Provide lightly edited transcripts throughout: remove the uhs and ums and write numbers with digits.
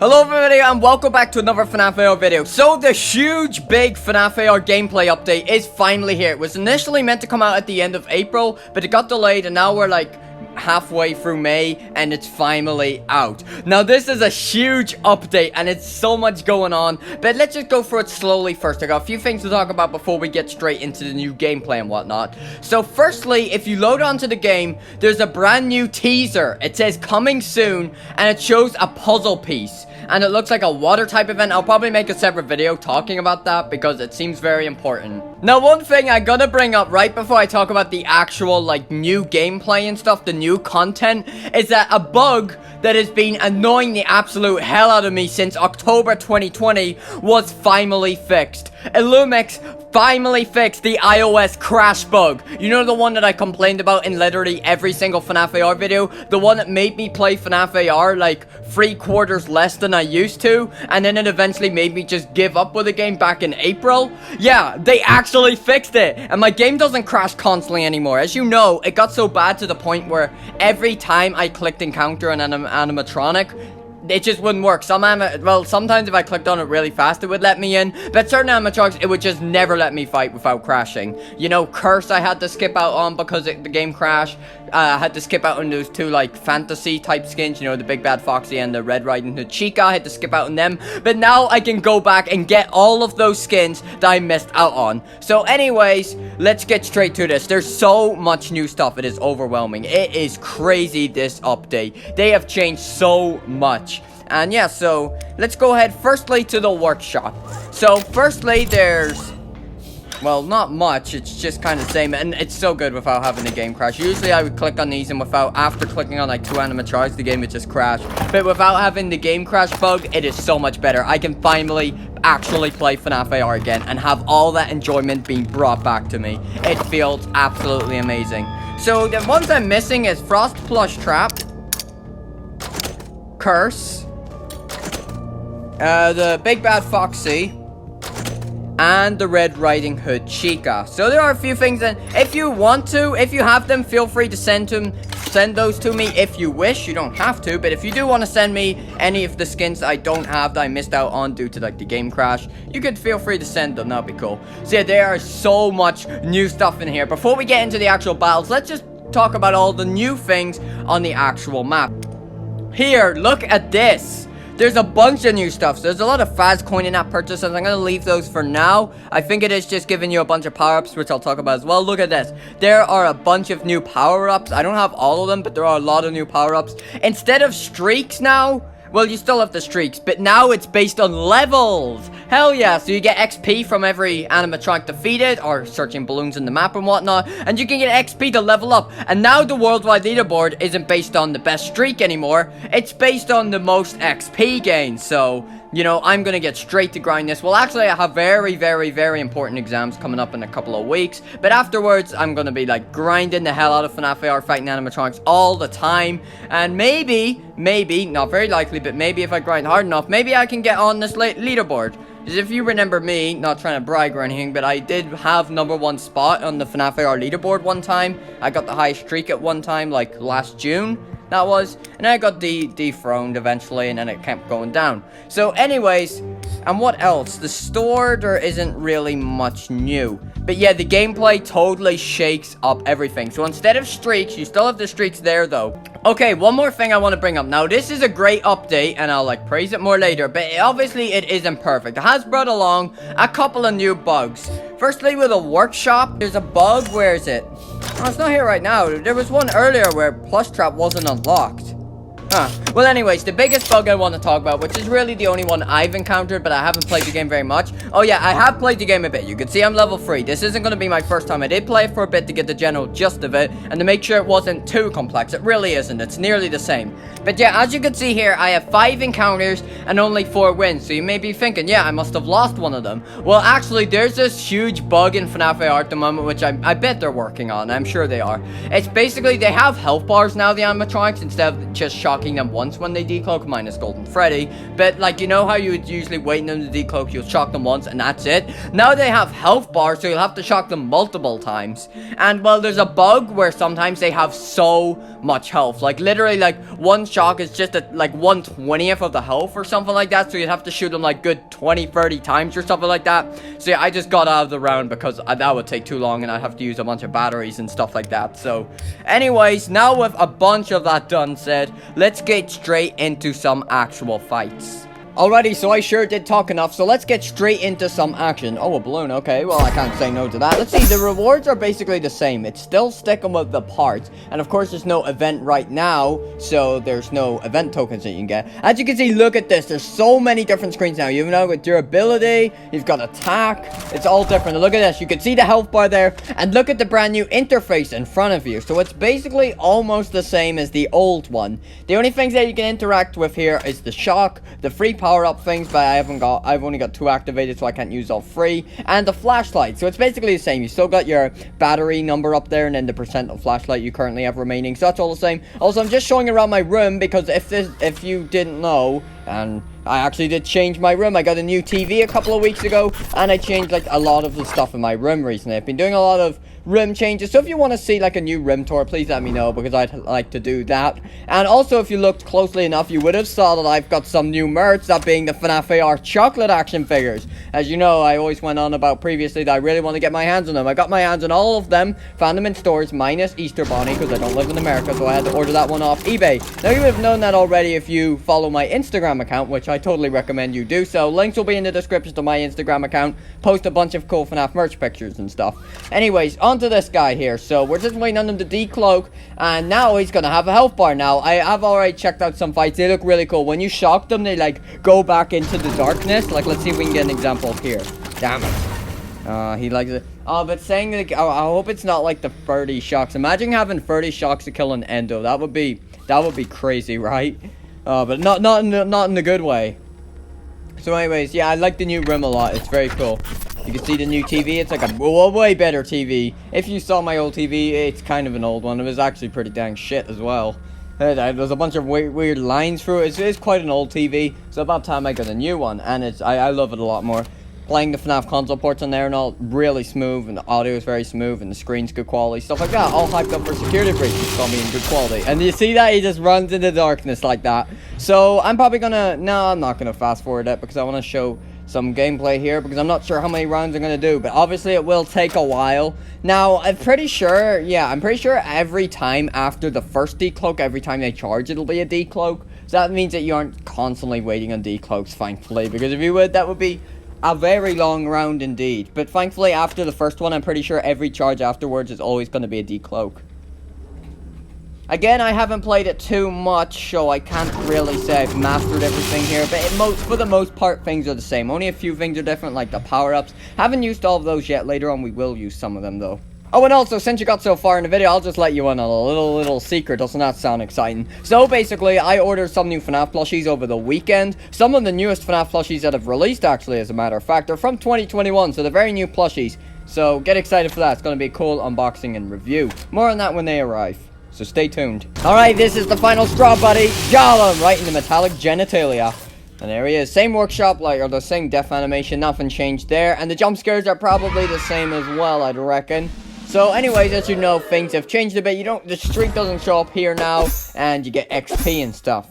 Hello everybody and welcome back to another FNAF AR video. So the huge big FNAF AR gameplay update is finally here. It was initially meant to come out at the end of April, but it got delayed and now we're like halfway through May and it's finally out. Now this is a huge update and it's so much going on, but let's just go through it slowly first. I got a few things to talk about before we get straight into the new gameplay and whatnot. So firstly, if you load onto the game, there's a brand new teaser. It says coming soon and it shows a puzzle piece. And it looks like a water type event. I'll probably make a separate video talking about that because it seems very important. Now, one thing I gotta bring up right before I talk about the actual, like, new gameplay and stuff, the new content, is that a bug that has been annoying the absolute hell out of me since October 2020 was finally fixed. Illumix finally fixed the iOS crash bug. You know, the one that I complained about in literally every single FNAF AR video? The one that made me play FNAF AR like 3/4 less than I used to, and then it eventually made me just give up with the game back in April? Yeah, they actually fixed it, and my game doesn't crash constantly anymore. As you know, it got so bad to the point where every time I clicked encounter an animatronic, it just wouldn't work. Sometimes if I clicked on it really fast, it would let me in. But certain animatronics, it would just never let me fight without crashing. You know, Curse I had to skip out on because the game crashed. I had to skip out on those two, like, fantasy type skins. You know, the Big Bad Foxy and the Red Riding Hood Chica. I had to skip out on them. But now I can go back and get all of those skins that I missed out on. So anyways, let's get straight to this. There's so much new stuff. It is overwhelming. It is crazy, this update. They have changed so much. And yeah, so let's go ahead firstly to the workshop. So firstly, there's, well, not much. It's just kind of the same, and it's so good without having the game crash. Usually I would click on these and after clicking on like 2 animatronics, the game would just crash. But without having the game crash bug, it is so much better. I can finally actually play FNAF AR again and have all that enjoyment being brought back to me. It feels absolutely amazing. So the ones I'm missing is Frost Plush Trap, Curse, the Big Bad Foxy, and the Red Riding Hood Chica. So there are a few things that, if you want to, if you have them, feel free to send those to me if you wish. You don't have to, but if you do want to send me any of the skins I don't have that I missed out on due to like the game crash, you could feel free to send them. That'd be cool. So yeah, there is so much new stuff in here. Before we get into the actual battles, let's just talk about all the new things on the actual map. Here, look at this. There's a bunch of new stuff. So there's a lot of fast coin in-app purchases. I'm going to leave those for now. I think it is just giving you a bunch of power-ups, which I'll talk about as well. Look at this. There are a bunch of new power-ups. I don't have all of them, but there are a lot of new power-ups. Instead of streaks now, well, you still have the streaks, but now it's based on levels. Hell yeah, so you get XP from every animatronic defeated, or searching balloons in the map and whatnot, and you can get XP to level up. And now the worldwide leaderboard isn't based on the best streak anymore, it's based on the most XP gained. So, you know, I'm gonna get straight to grind this. Well, actually, I have very, very, very important exams coming up in a couple of weeks, but afterwards, I'm gonna be, like, grinding the hell out of FNAF AR, fighting animatronics all the time, and maybe, not very likely, but maybe if I grind hard enough, maybe I can get on this leaderboard. Because if you remember me, not trying to brag or anything, but I did have #1 spot on the FNAF AR leaderboard one time. I got the highest streak at one time, like last June, that was. And then I got dethroned eventually, and then it kept going down. So anyways, and what else? The store, there isn't really much new. But yeah, the gameplay totally shakes up everything. So instead of streaks, you still have the streaks there though. Okay, one more thing I want to bring up. Now, this is a great update, and I'll, like, praise it more later, but obviously it isn't perfect. It has brought along a couple of new bugs. Firstly, with a workshop, there's a bug. Where is it? Oh, it's not here right now. There was one earlier where Plush Trap wasn't unlocked. Well, anyways, the biggest bug I want to talk about, which is really the only one I've encountered, but I haven't played the game very much. Oh yeah, I have played the game a bit. You can see I'm level 3. This isn't going to be my first time. I did play it for a bit to get the general gist of it, and to make sure it wasn't too complex. It really isn't. It's nearly the same. But yeah, as you can see here, I have 5 encounters and only 4 wins. So you may be thinking, yeah, I must have lost one of them. Well, actually, there's this huge bug in FNAF AR at the moment, which I bet they're working on. I'm sure they are. It's basically, they have health bars now, the animatronics, instead of just shocking them once once when they decloak, minus Golden Freddy. But, like, you know how you would usually wait them to decloak, you'll shock them once, and that's it? Now they have health bars, so you'll have to shock them multiple times. And, well, there's a bug where sometimes they have so much health. Like, literally, like, one shock is just, like, 1/20th of the health or something like that, so you'd have to shoot them, like, good 20-30 times or something like that. So, yeah, I just got out of the round because that would take too long, and I'd have to use a bunch of batteries and stuff like that. So, anyways, now with a bunch of that done said, let's get straight into some actual fights. Alrighty, so I sure did talk enough, so let's get straight into some action. Oh, a balloon, okay, well, I can't say no to that. Let's see, the rewards are basically the same. It's still sticking with the parts, and of course, there's no event right now, so there's no event tokens that you can get. As you can see, look at this, there's so many different screens now. You've now got durability, you've got attack, it's all different. And look at this, you can see the health bar there, and look at the brand new interface in front of you. So it's basically almost the same as the old one. The only things that you can interact with here is the shock, the free power-up things, but I've only got 2 activated, so I can't use all 3, and the flashlight. So it's basically the same. You still got your battery number up there, and then the percent of flashlight you currently have remaining, so that's all the same. Also, I'm just showing around my room, because if you didn't know, and I actually did change my room. I got a new TV a couple of weeks ago, and I changed, like, a lot of the stuff in my room recently. I've been doing a lot of room changes, so if you want to see, like, a new room tour, please let me know, because I'd like to do that. And also, if you looked closely enough, you would have saw that I've got some new merch, that being the FNAF AR chocolate action figures. As you know, I always went on about previously that I really want to get my hands on them. I got my hands on all of them, found them in stores, minus Easter Bonnie, because I don't live in America, so I had to order that one off eBay. Now, you would have known that already if you follow my Instagram account, which I totally recommend you do so. Links will be in the description to my Instagram account. Post a bunch of cool FNAF merch pictures and stuff. Anyways, on to this guy here. So we're just waiting on him to decloak, and now he's gonna have a health bar. Now I have already checked out some fights. They look really cool. When you shock them, they like go back into the darkness. Like, let's see if we can get an example here. Damn it. He likes it. Oh, but saying, like, I hope it's not like the 30 shocks. Imagine having 30 shocks to kill an endo. That would be crazy, right? But not in the good way. So anyways, yeah, I like the new room a lot. It's very cool. You can see the new TV. It's like a way better TV. If you saw my old TV, it's kind of an old one. It was actually pretty dang shit as well. There's a bunch of weird lines through it. It's quite an old TV. So about time I got a new one. And I love it a lot more. Playing the FNAF console ports on there and all, really smooth, and the audio is very smooth, and the screen's good quality, stuff like that, all hyped up for security breaches, so in good quality. And you see that? He just runs into darkness like that. So, I'm probably gonna, no, I'm not gonna fast forward it, because I want to show some gameplay here, because I'm not sure how many rounds I'm gonna do, but obviously it will take a while. Now, I'm pretty sure every time after the first decloak, every time they charge, it'll be a decloak. So that means that you aren't constantly waiting on decloaks, thankfully, because if you would, that would be a very long round indeed. But thankfully, after the first one, I'm pretty sure every charge afterwards is always going to be a decloak. Again, I haven't played it too much, so I can't really say I've mastered everything here. But for the most part, things are the same. Only a few things are different, like the power-ups. Haven't used all of those yet. Later on, we will use some of them, though. Oh, and also, since you got so far in the video, I'll just let you in on a little secret. Doesn't that sound exciting? So, basically, I ordered some new FNAF plushies over the weekend. Some of the newest FNAF plushies that have released, actually, as a matter of fact, are from 2021, so they're very new plushies. So, get excited for that. It's going to be a cool unboxing and review. More on that when they arrive. So, stay tuned. Alright, this is the final straw, buddy. Gollum, right in the metallic genitalia. And there he is. Same workshop, or the same death animation. Nothing changed there. And the jump scares are probably the same as well, I'd reckon. So anyways, as you know, things have changed a bit. The streak doesn't show up here now, and you get XP and stuff.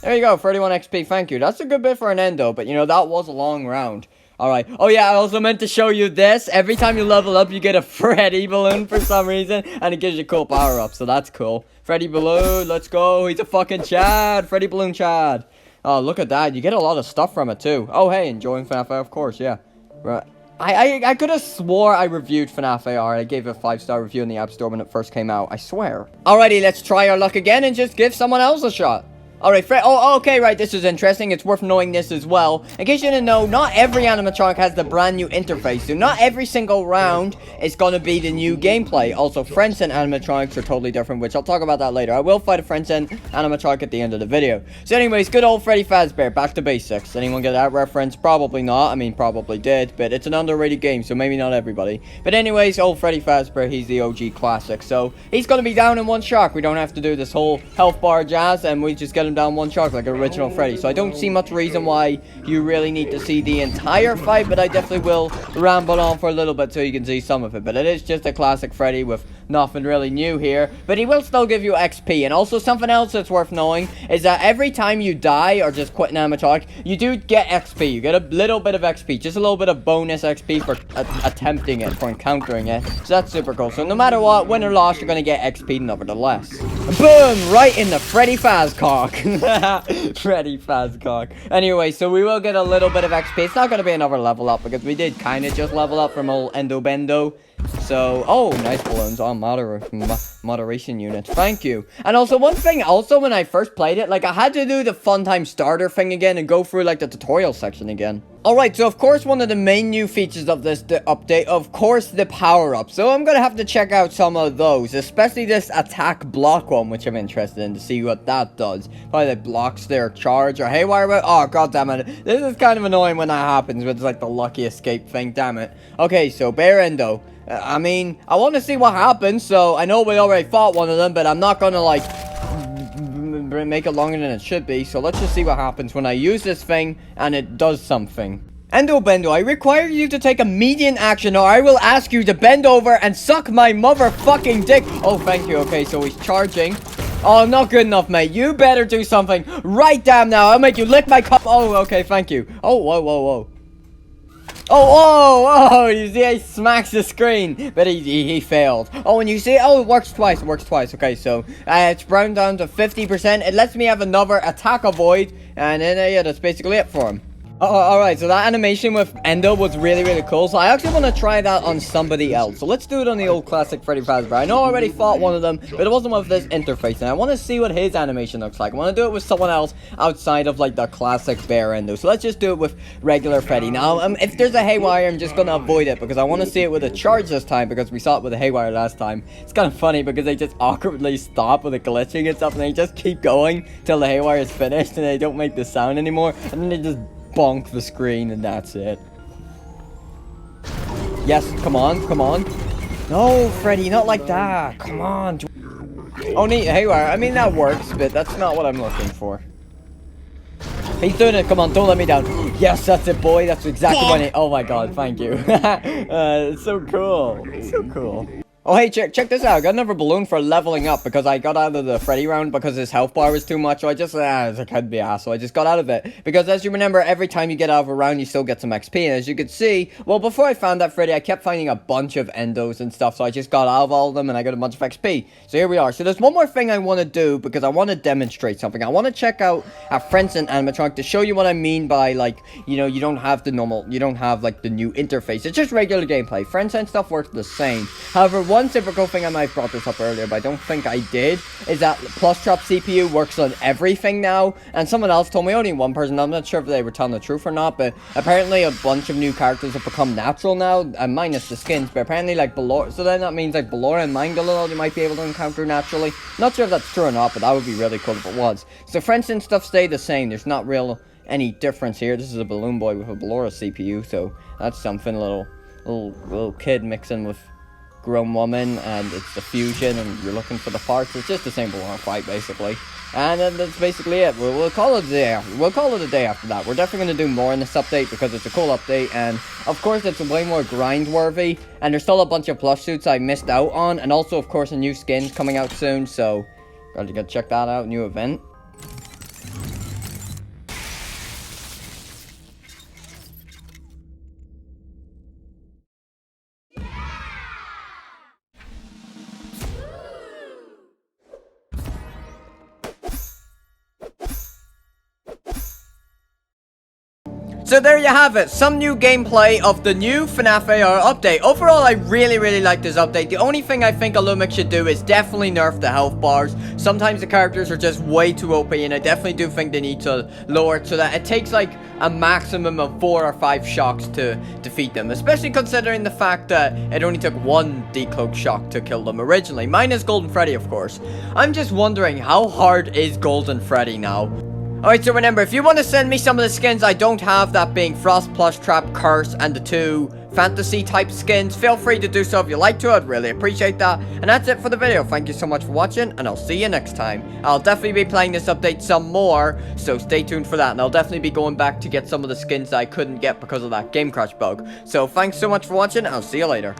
There you go, 31 XP, thank you. That's a good bit for an endo, but that was a long round. Alright, oh yeah, I also meant to show you this. Every time you level up, you get a Freddy balloon for some reason, and it gives you cool power-ups, so that's cool. Freddy balloon, let's go, he's a fucking Chad, Freddy balloon Chad. Oh, look at that, you get a lot of stuff from it too. Oh hey, enjoying FNAF AR, of course, yeah. Right. I could have swore I reviewed FNAF AR. I gave a 5-star review in the App Store when it first came out. I swear. Alrighty, let's try our luck again and just give someone else a shot. Alright, oh, okay, right, this is interesting. It's worth knowing this as well. In case you didn't know, not every animatronic has the brand new interface, so not every single round is gonna be the new gameplay. Also, friend-sent animatronics are totally different, which I'll talk about that later. I will fight a friend-sent animatronic at the end of the video. So anyways, good old Freddy Fazbear, back to basics. Anyone get that reference? Probably not. I mean, probably did, but it's an underrated game, so maybe not everybody. But anyways, old Freddy Fazbear, he's the OG classic, so he's gonna be down in one shock. We don't have to do this whole health bar jazz, and we just get him him down one shot like original Freddy. So I don't see much reason why you really need to see the entire fight, but I definitely will ramble on for a little bit so you can see some of it. But it is just a classic Freddy with nothing really new here, but he will still give you XP. And also something else that's worth knowing is that every time you die or just quit an animatronic, you do get XP. You get a little bit of XP, just a little bit of bonus XP for attempting it, for encountering it. So that's super cool. So no matter what, win or loss, you're gonna get XP nevertheless. Boom! Right in the Freddy Fazcock. Freddy Fazcock. Anyway, so we will get a little bit of XP. It's not gonna be another level up because we did kind of just level up from old Endo Bendo. So, oh, nice balloons. Oh, moderation units. Thank you. And also, one thing, also, when I first played it, like, I had to do the fun time starter thing again and go through, like, the tutorial section again. Alright, so, of course, one of the main new features of this update, of course, the power-up. So, I'm gonna have to check out some of those, especially this attack block one, which I'm interested in to see what that does. Probably that blocks their charge or haywire. Oh, god damn it. This is kind of annoying when that happens, with, like, the lucky escape thing. Damn it. Okay, so, Bear Endo. I mean, I want to see what happens, so I know we already fought one of them, but I'm not gonna, like, make it longer than it should be, so let's just see what happens when I use this thing, and it does something. Endo Bendo, I require you to take immediate action, or I will ask you to bend over and suck my motherfucking dick. Oh, thank you. Okay, so he's charging. Oh, not good enough, mate. You better do something right damn now. I'll make you lick my cup. Oh, okay, thank you. Oh, whoa, whoa, whoa. Oh, whoa, whoa, you see, he smacks the screen, but he failed. Oh, and you see, oh, it works twice, okay, so, it's brown down to 50%, it lets me have another attack avoid, and then, yeah, that's basically it for him. Alright, so that animation with Endo was really, really cool, so I actually want to try that on somebody else. So let's do it on the old classic Freddy Fazbear. I know I already fought one of them, but it wasn't with this interface, and I want to see what his animation looks like. I want to do it with someone else outside of, like, the classic Bear Endo. So let's just do it with regular Freddy. Now, if there's a haywire, I'm just going to avoid it, because I want to see it with a charge this time, because we saw it with a haywire last time. It's kind of funny, because they just awkwardly stop with the glitching and stuff, and they just keep going till the haywire is finished, and they don't make the sound anymore, and then they just bonk the screen and that's it. Yes, come on, come on. No, Freddy, not like that. Come on. Oh, neat haywire. I mean, that works, but that's not what I'm looking for. He's doing it. Come on, don't let me down. Yes, that's it, boy. That's exactly what I need. Oh my god, thank you. It's so cool. It's so cool. Oh, hey, check this out. I got another balloon for leveling up because I got out of the Freddy round because his health bar was too much. So I just, I could be an asshole. I just got out of it. Because as you remember, every time you get out of a round, you still get some XP. And as you can see, well, before I found that Freddy, I kept finding a bunch of endos and stuff. So I just got out of all of them and I got a bunch of XP. So here we are. So there's one more thing I want to do because I want to demonstrate something. I want to check out a Friendson animatronic to show you what I mean by, like, you know, you don't have the normal, you don't have, like, the new interface. It's just regular gameplay. Friendson stuff works the same. However, one typical thing I might have brought this up earlier, but I don't think I did, is that plus drop CPU works on everything now, and someone else told me, only one person, I'm not sure if they were telling the truth or not, but apparently a bunch of new characters have become natural now, minus the skins, but apparently like Ballora, so then that means like Ballora and Mangalore you might be able to encounter naturally. Not sure if that's true or not, but that would be really cool if it was. So Friendson stuff stay the same, there's not real any difference here. This is a balloon boy with a Ballora CPU, so that's something, a little kid mixing with grown woman, and it's the fusion, and you're looking for the parts. It's just the same Ballora fight, basically. And then that's basically it. We'll call it a day. We'll call it a day after that. We're definitely going to do more in this update because it's a cool update, and of course it's way more grind-worthy, and there's still a bunch of plush suits I missed out on, and also, of course, a new skins coming out soon, so gotta check that out, new event. So there you have it, some new gameplay of the new FNAF AR update. Overall, I really like this update. The only thing I think Illumix should do is definitely nerf the health bars. Sometimes the characters are just way too OP, and I definitely do think they need to lower it so that it takes like a maximum of 4 or 5 shocks to defeat them. Especially considering the fact that it only took 1 decloak shock to kill them originally. Minus Golden Freddy, of course. I'm just wondering, how hard is Golden Freddy now? Alright, so remember, if you want to send me some of the skins I don't have, that being Frost, Plush Trap, Curse, and the 2 fantasy type skins, feel free to do so if you like to. I'd really appreciate that. And that's it for the video. Thank you so much for watching, and I'll see you next time. I'll definitely be playing this update some more, so stay tuned for that. And I'll definitely be going back to get some of the skins that I couldn't get because of that game crash bug. So thanks so much for watching, and I'll see you later.